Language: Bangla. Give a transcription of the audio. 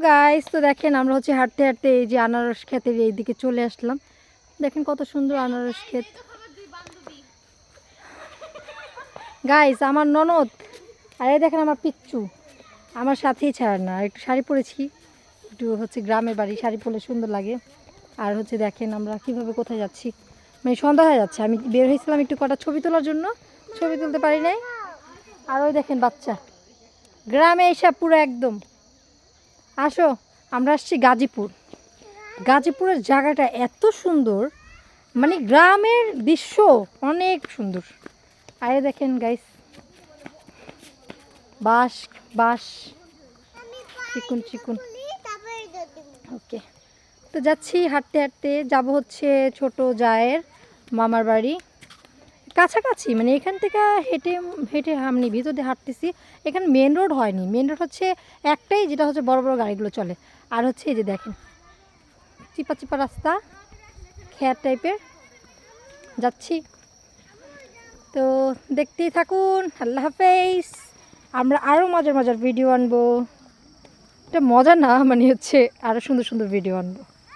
গাইস, তো দেখেন আমরা হচ্ছে হাঁটতে হাঁটতে এই যে আনারস ক্ষেতের এই দিকে চলে আসলাম। দেখেন কত সুন্দর আনারস ক্ষেত। গাইস, আমার ননদ আর এই দেখেন আমার পিচ্চু আমার সাথেই ছাড় না। একটু শাড়ি পরেছি, একটু হচ্ছে গ্রামের বাড়ি, শাড়ি পরলে সুন্দর লাগে। আর হচ্ছে দেখেন আমরা কিভাবে কোথায় যাচ্ছি, মানে সন্ধ্যা হয়ে যাচ্ছে। আমি বের হয়েছিলাম একটু কটা ছবি তোলার জন্য, ছবি তুলতে পারি নাই। আর ওই দেখেন বাচ্চা, গ্রামে এসে পুরো একদম। আসো, আমরা আসছি গাজীপুর। গাজীপুরের জায়গাটা এত সুন্দর, মানে গ্রামের দৃশ্য অনেক সুন্দর। আরে দেখেন গাইস, বাঁশ বাঁশ, চিকুন চিকুন। ওকে, তো যাচ্ছি হাঁটতে হাঁটতে, যাব হচ্ছে ছোট জায়ের মামার বাড়ি। কাছাকাছি, মানে এখান থেকে হেঁটে হেঁটে আমি ভিতর দিয়ে হাঁটতেছি। এখানে মেন রোড হয়নি, মেন রোড হচ্ছে একটাই, যেটা হচ্ছে বড় বড় গাড়িগুলো চলে। আর হচ্ছে এই যে দেখেন চিপা চিপা রাস্তা, খেয়ার টাইপের যাচ্ছি। তো দেখতেই থাকুন। আল্লাহ হাফেজ। আমরা আরও মজার মজার ভিডিও আনবো। এটা মজা না, মানে হচ্ছে আরও সুন্দর সুন্দর ভিডিও আনবো।